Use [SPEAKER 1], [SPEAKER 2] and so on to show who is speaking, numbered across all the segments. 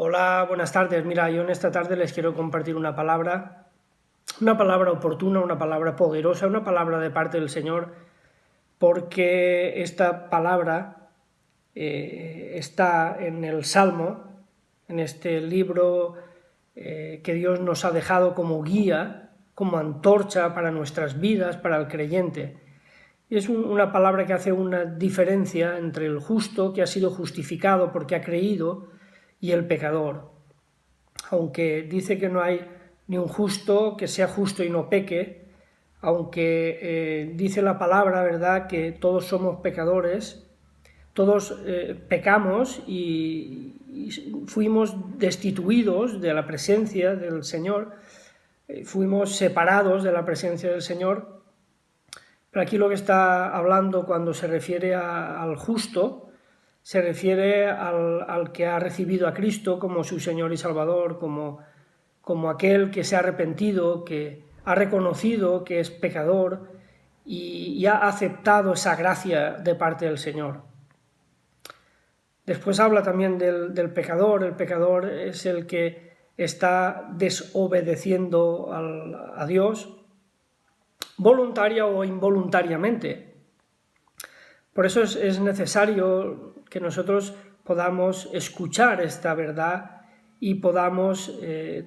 [SPEAKER 1] Hola, buenas tardes. Mira, yo en esta tarde les quiero compartir una palabra oportuna, una palabra poderosa, una palabra de parte del Señor, porque esta palabra está en el Salmo, en este libro que Dios nos ha dejado como guía, como antorcha para nuestras vidas, para el creyente. Y es una palabra que hace una diferencia entre el justo, que ha sido justificado porque ha creído, y el pecador. Aunque dice que no hay ni un justo que sea justo y no peque, aunque dice la palabra, ¿verdad?, que todos somos pecadores, todos pecamos y fuimos destituidos de la presencia del Señor, fuimos separados de la presencia del Señor. Pero aquí lo que está hablando cuando se refiere al justo, se refiere al que ha recibido a Cristo como su Señor y Salvador, como aquel que se ha arrepentido, que ha reconocido que es pecador y ha aceptado esa gracia de parte del Señor. Después habla también del pecador. El pecador es el que está desobedeciendo a Dios, voluntaria o involuntariamente. Por eso es necesario que nosotros podamos escuchar esta verdad y podamos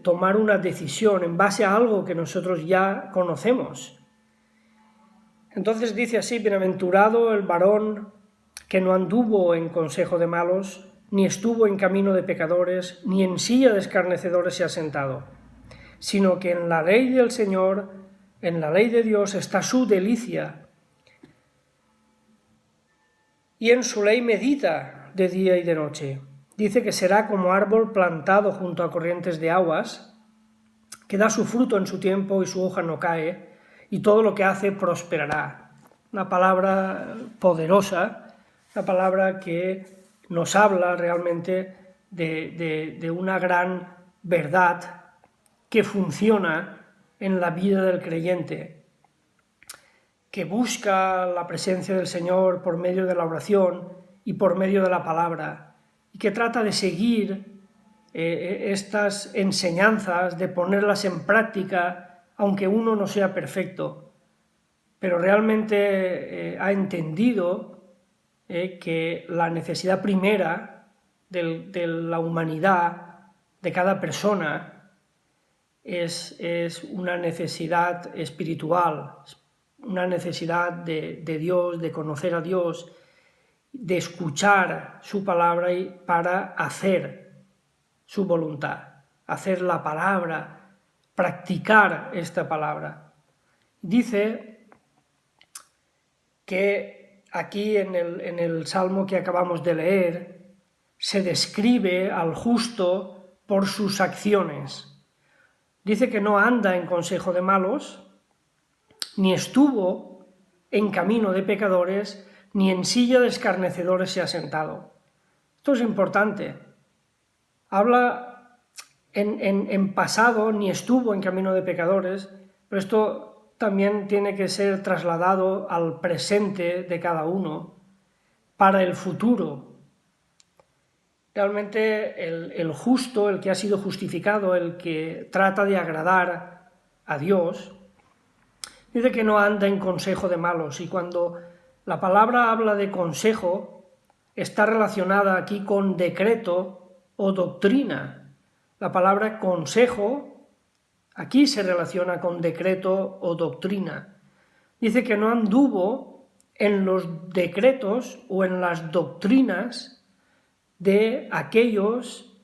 [SPEAKER 1] tomar una decisión en base a algo que nosotros ya conocemos. Entonces dice así: bienaventurado el varón que no anduvo en consejo de malos, ni estuvo en camino de pecadores, ni en silla de escarnecedores se ha sentado, sino que en la ley del Señor, en la ley de Dios está su delicia, y en su ley medita de día y de noche. Dice que será como árbol plantado junto a corrientes de aguas, que da su fruto en su tiempo y su hoja no cae, y todo lo que hace prosperará. Una palabra poderosa, una palabra que nos habla realmente de una gran verdad que funciona en la vida del creyente, que busca la presencia del Señor por medio de la oración y por medio de la palabra, y que trata de seguir estas enseñanzas, de ponerlas en práctica, aunque uno no sea perfecto, pero realmente ha entendido que la necesidad primera de la humanidad, de cada persona, es una necesidad espiritual, una necesidad de Dios, de conocer a Dios, de escuchar su palabra y para hacer su voluntad, hacer la palabra, practicar esta palabra. Dice que aquí en el Salmo que acabamos de leer se describe al justo por sus acciones. Dice que no anda en consejo de malos, ni estuvo en camino de pecadores, ni en silla de escarnecedores se ha sentado. Esto es importante. Habla en pasado, ni estuvo en camino de pecadores, pero esto también tiene que ser trasladado al presente de cada uno para el futuro. Realmente el justo, el que ha sido justificado, el que trata de agradar a Dios, dice que no anda en consejo de malos, y cuando la palabra habla de consejo, está relacionada aquí con decreto o doctrina. La palabra consejo aquí se relaciona con decreto o doctrina. Dice que no anduvo en los decretos o en las doctrinas de aquellos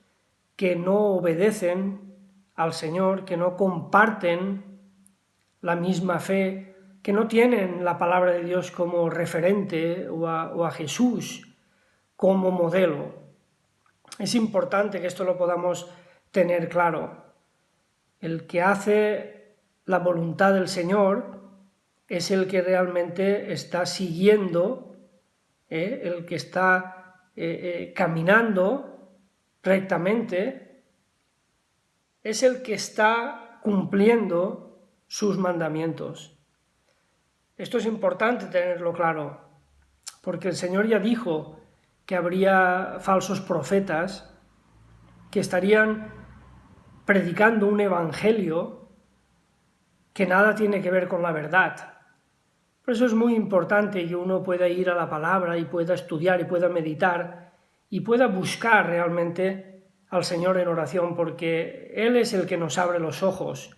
[SPEAKER 1] que no obedecen al Señor, que no comparten la misma fe, que no tienen la palabra de Dios como referente o a Jesús como modelo. Es importante que esto lo podamos tener claro. El que hace la voluntad del Señor es el que realmente está siguiendo, el que está caminando rectamente, es el que está cumpliendo sus mandamientos. Esto es importante tenerlo claro, porque el Señor ya dijo que habría falsos profetas que estarían predicando un evangelio que nada tiene que ver con la verdad. Por eso es muy importante que uno pueda ir a la palabra y pueda estudiar y pueda meditar y pueda buscar realmente al Señor en oración, porque Él es el que nos abre los ojos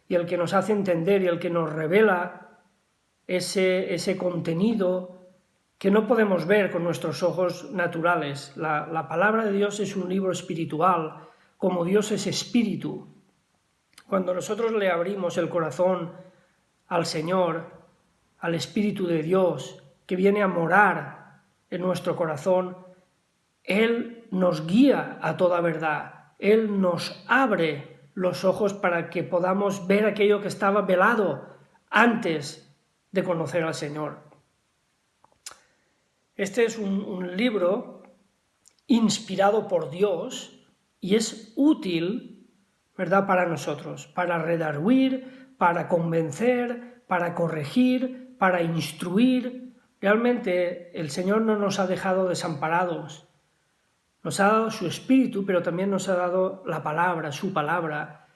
[SPEAKER 1] y el que nos hace entender y el que nos revela ese contenido que no podemos ver con nuestros ojos naturales. La palabra de Dios es un libro espiritual, como Dios es espíritu. Cuando nosotros le abrimos el corazón al Señor, al Espíritu de Dios, que viene a morar en nuestro corazón, Él nos guía a toda verdad, Él nos abre los ojos para que podamos ver aquello que estaba velado antes de conocer al Señor. Este es un libro inspirado por Dios y es útil, ¿verdad?, para nosotros, para redarguir, para convencer, para corregir, para instruir. Realmente el Señor no nos ha dejado desamparados. Nos ha dado su Espíritu, pero también nos ha dado la palabra, su palabra,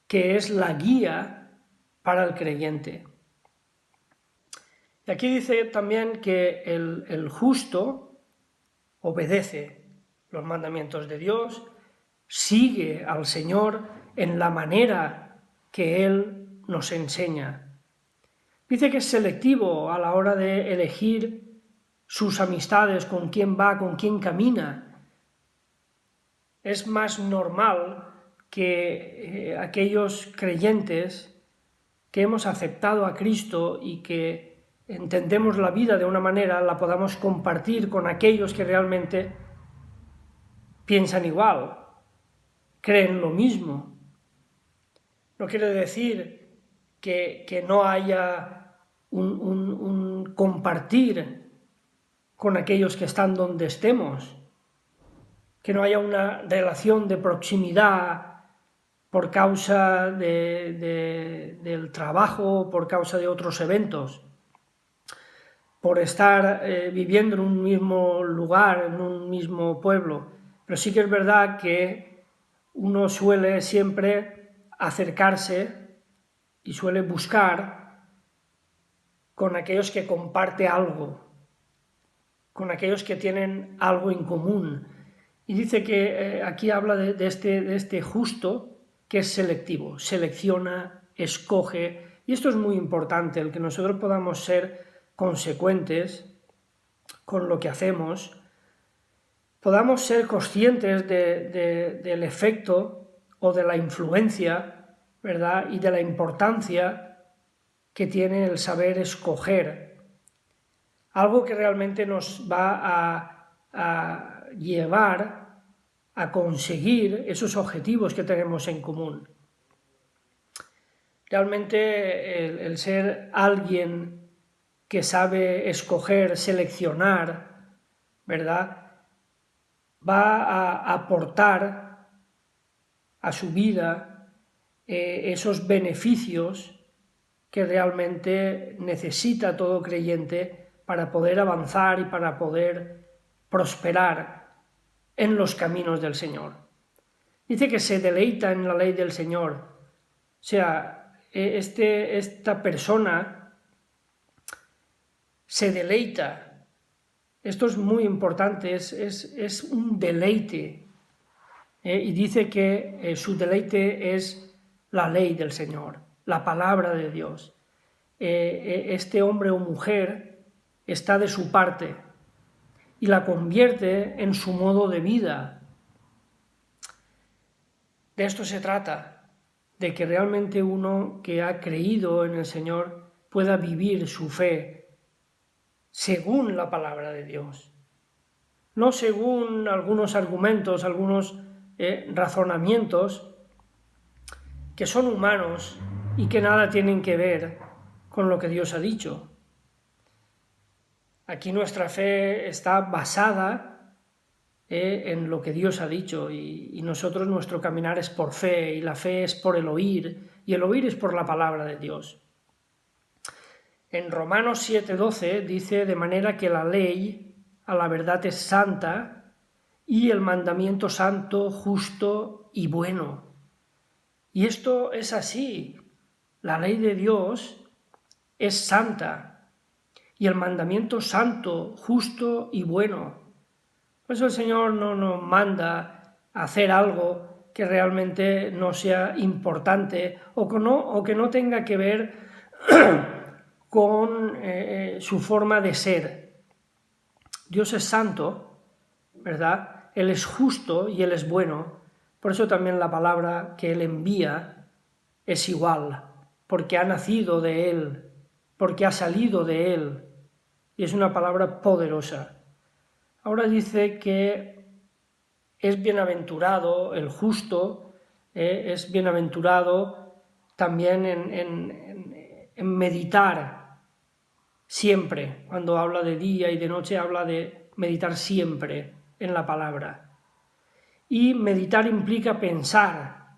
[SPEAKER 1] que es la guía para el creyente. Y aquí dice también que el justo obedece los mandamientos de Dios, sigue al Señor en la manera que Él nos enseña. Dice que es selectivo a la hora de elegir sus amistades, con quién va, con quién camina. Es más normal que aquellos creyentes que hemos aceptado a Cristo y que entendemos la vida de una manera, la podamos compartir con aquellos que realmente piensan igual, creen lo mismo. No quiere decir que no haya un compartir con aquellos que están donde estemos, que no haya una relación de proximidad por causa del trabajo, por causa de otros eventos, por estar viviendo en un mismo lugar, en un mismo pueblo. Pero sí que es verdad que uno suele siempre acercarse y suele buscar con aquellos que comparte algo, con aquellos que tienen algo en común. Y dice que aquí habla de este justo que es selectivo, selecciona, escoge, y esto es muy importante, el que nosotros podamos ser consecuentes con lo que hacemos, podamos ser conscientes del efecto o de la influencia, ¿verdad?, y de la importancia que tiene el saber escoger, algo que realmente nos va a llevar a conseguir esos objetivos que tenemos en común. Realmente el ser alguien que sabe escoger, seleccionar, ¿verdad?, va a aportar a su vida esos beneficios que realmente necesita todo creyente para poder avanzar y para poder prosperar en los caminos del Señor. Dice que se deleita en la ley del Señor. O sea, esta persona se deleita. Esto es muy importante, es un deleite. Y dice que su deleite es la ley del Señor, la palabra de Dios. Este hombre o mujer está de su parte y la convierte en su modo de vida. De esto se trata, de que realmente uno que ha creído en el Señor pueda vivir su fe según la palabra de Dios, no según algunos argumentos, algunos razonamientos que son humanos y que nada tienen que ver con lo que Dios ha dicho. Aquí nuestra fe está basada en lo que Dios ha dicho y nosotros nuestro caminar es por fe y la fe es por el oír y el oír es por la palabra de Dios. En Romanos 7:12 dice: de manera que la ley a la verdad es santa y el mandamiento santo, justo y bueno. Y esto es así. La ley de Dios es santa y el mandamiento santo, justo y bueno. Por eso el Señor no nos manda a hacer algo que realmente no sea importante o que no tenga que ver con su forma de ser. Dios es santo, ¿verdad? Él es justo y Él es bueno. Por eso también la palabra que Él envía es igual, porque ha nacido de Él, porque ha salido de Él. Y es una palabra poderosa. Ahora dice que es bienaventurado el justo, es bienaventurado también en meditar siempre. Cuando habla de día y de noche, habla de meditar siempre en la palabra. Y meditar implica pensar,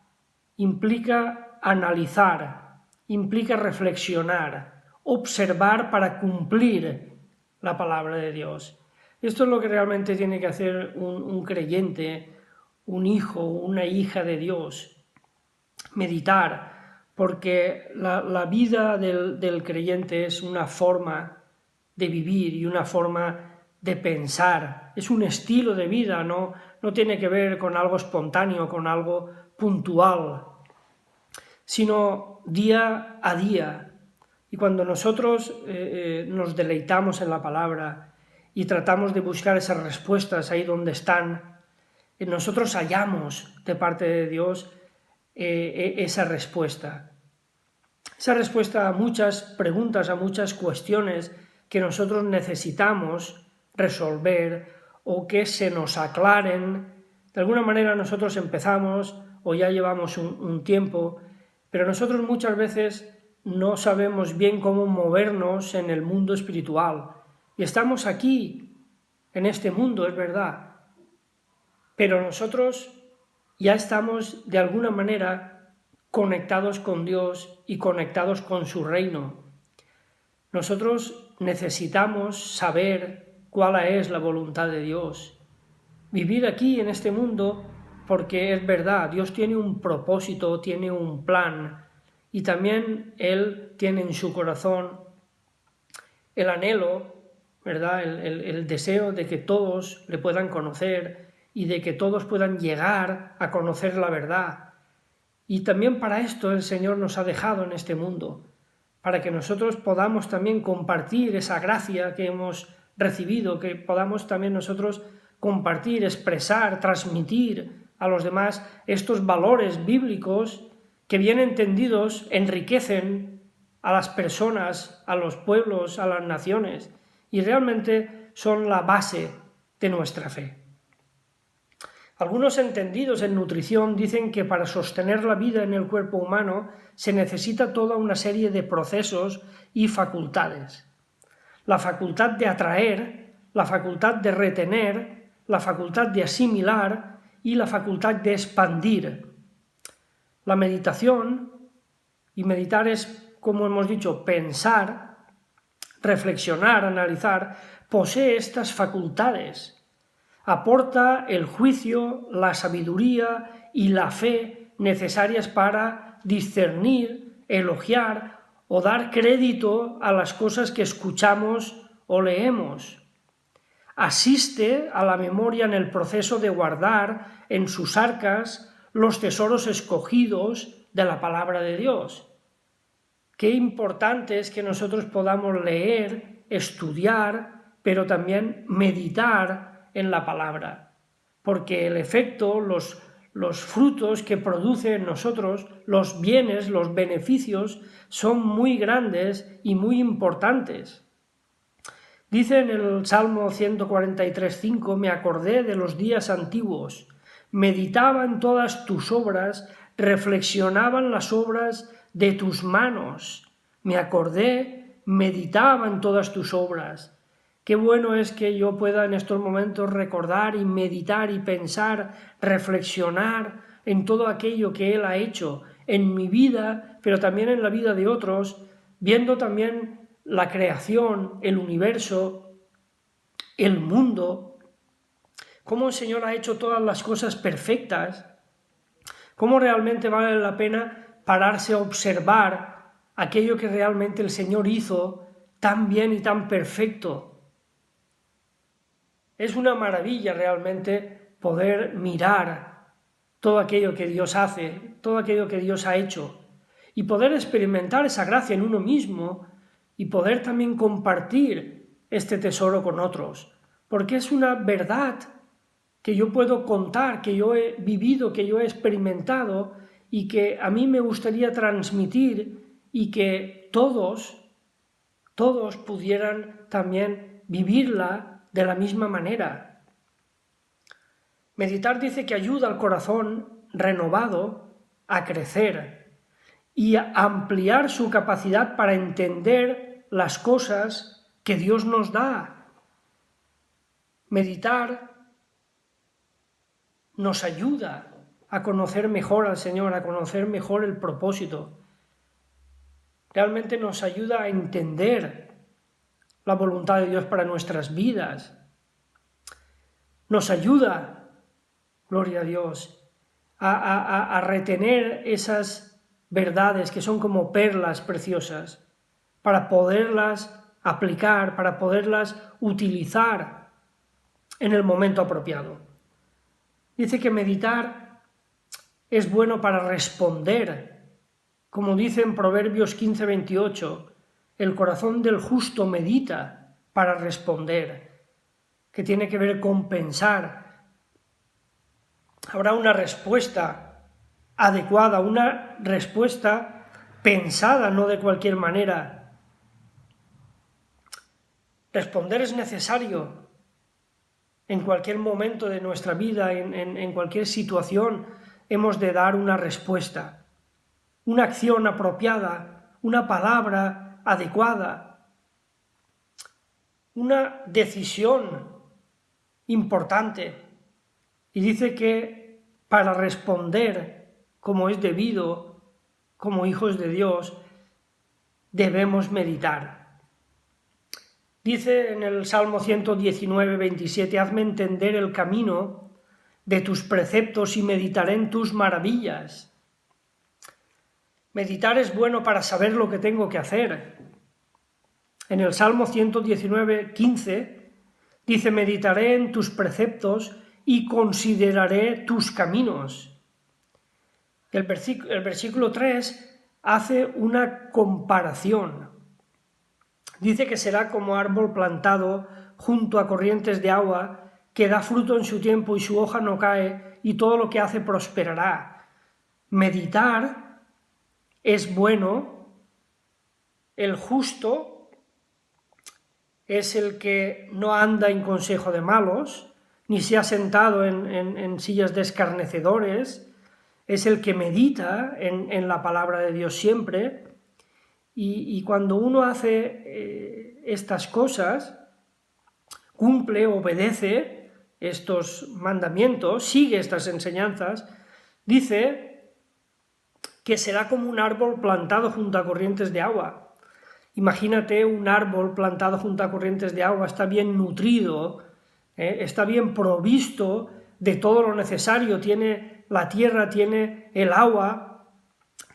[SPEAKER 1] implica analizar, implica reflexionar, observar para cumplir la palabra de Dios. Esto es lo que realmente tiene que hacer un creyente, un hijo, una hija de Dios. Meditar, porque la vida del creyente es una forma de vivir y una forma de pensar. Es un estilo de vida, no tiene que ver con algo espontáneo, con algo puntual, sino día a día. Y cuando nosotros nos deleitamos en la palabra y tratamos de buscar esas respuestas ahí donde están, nosotros hallamos de parte de Dios esa respuesta. Esa respuesta a muchas preguntas, a muchas cuestiones que nosotros necesitamos resolver o que se nos aclaren. De alguna manera nosotros empezamos o ya llevamos un tiempo, pero nosotros muchas veces no sabemos bien cómo movernos en el mundo espiritual. Y estamos aquí, en este mundo, es verdad, pero nosotros ya estamos de alguna manera conectados con Dios y conectados con su reino. Nosotros necesitamos saber cuál es la voluntad de Dios. Vivir aquí en este mundo porque es verdad, Dios tiene un propósito, tiene un plan y también Él tiene en su corazón el anhelo, ¿verdad? El deseo de que todos le puedan conocer y de que todos puedan llegar a conocer la verdad. Y también para esto el Señor nos ha dejado en este mundo, para que nosotros podamos también compartir esa gracia que hemos recibido, que podamos también nosotros compartir, expresar, transmitir a los demás estos valores bíblicos que bien entendidos enriquecen a las personas, a los pueblos, a las naciones y realmente son la base de nuestra fe. Algunos entendidos en nutrición dicen que para sostener la vida en el cuerpo humano se necesita toda una serie de procesos y facultades. La facultad de atraer, la facultad de retener, la facultad de asimilar y la facultad de expandir. La meditación, y meditar es, como hemos dicho, pensar, reflexionar, analizar, posee estas facultades. Aporta el juicio, la sabiduría y la fe necesarias para discernir, elogiar o dar crédito a las cosas que escuchamos o leemos. Asiste a la memoria en el proceso de guardar en sus arcas los tesoros escogidos de la palabra de Dios. Qué importante es que nosotros podamos leer, estudiar, pero también meditar en la palabra, porque el efecto, los frutos que produce en nosotros, los bienes, los beneficios, son muy grandes y muy importantes. Dice en el Salmo 143:5, me acordé de los días antiguos, meditaba en todas tus obras, reflexionaba en las obras de tus manos, me acordé, meditaba en todas tus obras. Qué bueno es que yo pueda en estos momentos recordar y meditar y pensar, reflexionar en todo aquello que Él ha hecho en mi vida, pero también en la vida de otros, viendo también la creación, el universo, el mundo, cómo el Señor ha hecho todas las cosas perfectas, cómo realmente vale la pena pararse a observar aquello que realmente el Señor hizo tan bien y tan perfecto. Es una maravilla realmente poder mirar todo aquello que Dios hace, todo aquello que Dios ha hecho, y poder experimentar esa gracia en uno mismo y poder también compartir este tesoro con otros, porque es una verdad que yo puedo contar, que yo he vivido, que yo he experimentado y que a mí me gustaría transmitir y que todos pudieran también vivirla de la misma manera. Meditar dice que ayuda al corazón renovado a crecer y a ampliar su capacidad para entender las cosas que Dios nos da. Meditar nos ayuda a conocer mejor al Señor, a conocer mejor el propósito. Realmente nos ayuda a entender la voluntad de Dios para nuestras vidas. Nos ayuda, gloria a Dios, a retener esas verdades que son como perlas preciosas, para poderlas aplicar, para poderlas utilizar en el momento apropiado. Dice que meditar es bueno para responder, como dice en Proverbios 15:28, el corazón del justo medita para responder, que tiene que ver con pensar. Habrá una respuesta adecuada, una respuesta pensada, no de cualquier manera. Responder es necesario en cualquier momento de nuestra vida, en cualquier situación, hemos de dar una respuesta, una acción apropiada, una palabra adecuada, una decisión importante. Y dice que para responder como es debido, como hijos de Dios, debemos meditar. Dice en el Salmo 119:27, hazme entender el camino de tus preceptos y meditaré en tus maravillas. Meditar es bueno para saber lo que tengo que hacer. En el Salmo 119:15 dice, meditaré en tus preceptos y consideraré tus caminos. El versículo 3 hace una comparación. Dice que será como árbol plantado junto a corrientes de agua, que da fruto en su tiempo y su hoja no cae, y todo lo que hace prosperará. Meditar es bueno, el justo es el que no anda en consejo de malos, ni se ha sentado en sillas de escarnecedores, es el que medita en la palabra de Dios siempre. Y cuando uno hace estas cosas, cumple, obedece estos mandamientos, sigue estas enseñanzas, dice que será como un árbol plantado junto a corrientes de agua. Imagínate un árbol plantado junto a corrientes de agua, está bien nutrido, está bien provisto de todo lo necesario, tiene la tierra, tiene el agua,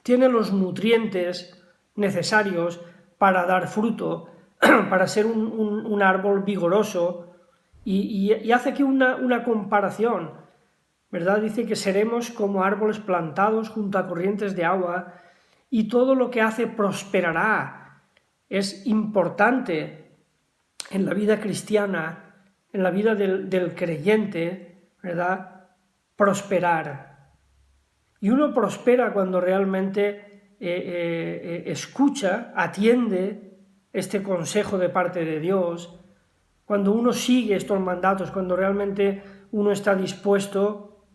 [SPEAKER 1] tiene los nutrientes necesarios para dar fruto, para ser un árbol vigoroso, y hace aquí una comparación, ¿verdad? Dice que seremos como árboles plantados junto a corrientes de agua y todo lo que hace prosperará. Es importante en la vida cristiana, en la vida del creyente, ¿verdad? Prosperar. Y uno prospera cuando realmente escucha, atiende este consejo de parte de Dios, cuando uno sigue estos mandatos, cuando realmente uno está dispuesto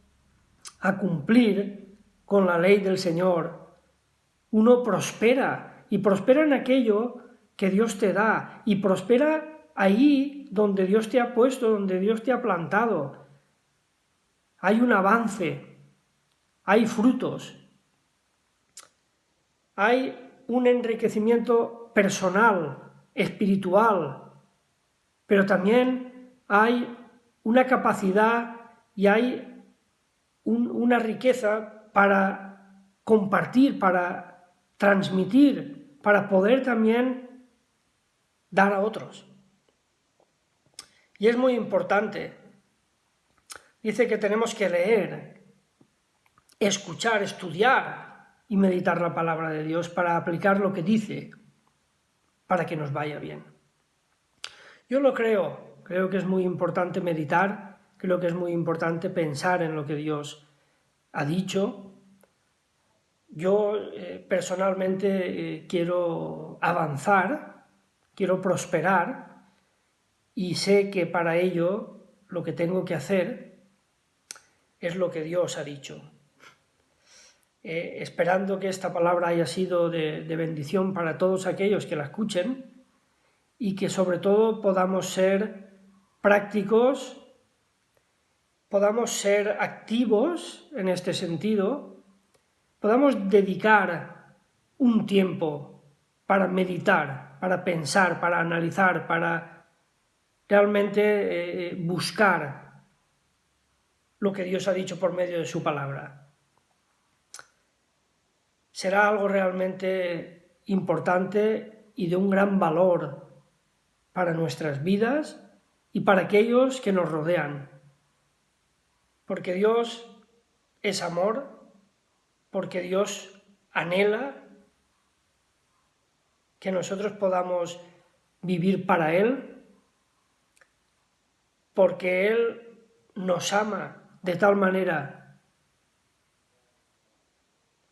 [SPEAKER 1] a cumplir con la ley del Señor, uno prospera, y prospera en aquello que Dios te da, y prospera ahí donde Dios te ha puesto, donde Dios te ha plantado. Hay un avance, hay frutos, hay un enriquecimiento personal, espiritual, pero también hay una capacidad y hay una riqueza para compartir, para transmitir, para poder también dar a otros. Y es muy importante. Dice que tenemos que leer, escuchar, estudiar y meditar la palabra de Dios para aplicar lo que dice, para que nos vaya bien. Yo lo creo que es muy importante meditar, creo que es muy importante pensar en lo que Dios ha dicho. Yo personalmente quiero avanzar, quiero prosperar y sé que para ello lo que tengo que hacer es lo que Dios ha dicho. Esperando que esta palabra haya sido de bendición para todos aquellos que la escuchen y que sobre todo podamos ser prácticos, podamos ser activos en este sentido, podamos dedicar un tiempo para meditar, para pensar, para analizar, para realmente buscar lo que Dios ha dicho por medio de su palabra. Será algo realmente importante y de un gran valor para nuestras vidas y para aquellos que nos rodean. Porque Dios es amor, porque Dios anhela que nosotros podamos vivir para Él, porque Él nos ama de tal manera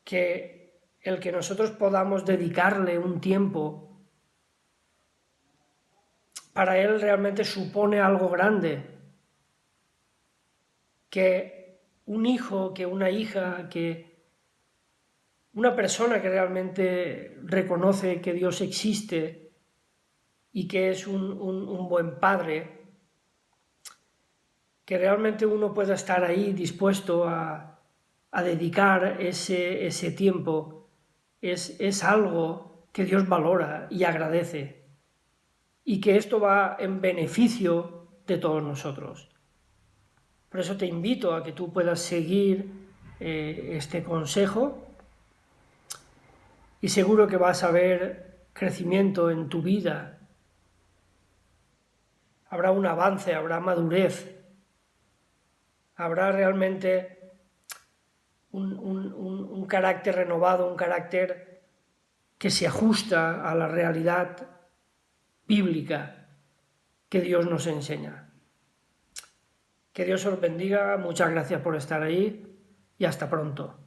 [SPEAKER 1] que el que nosotros podamos dedicarle un tiempo para Él realmente supone algo grande, que un hijo, que una hija, que una persona que realmente reconoce que Dios existe y que es un buen padre, que realmente uno pueda estar ahí dispuesto a dedicar ese tiempo, es algo que Dios valora y agradece, y que esto va en beneficio de todos nosotros. Por eso te invito a que tú puedas seguir este consejo y seguro que vas a ver crecimiento en tu vida. Habrá un avance, habrá madurez, habrá realmente un carácter renovado, un carácter que se ajusta a la realidad bíblica que Dios nos enseña. Que Dios os bendiga, muchas gracias por estar ahí y hasta pronto.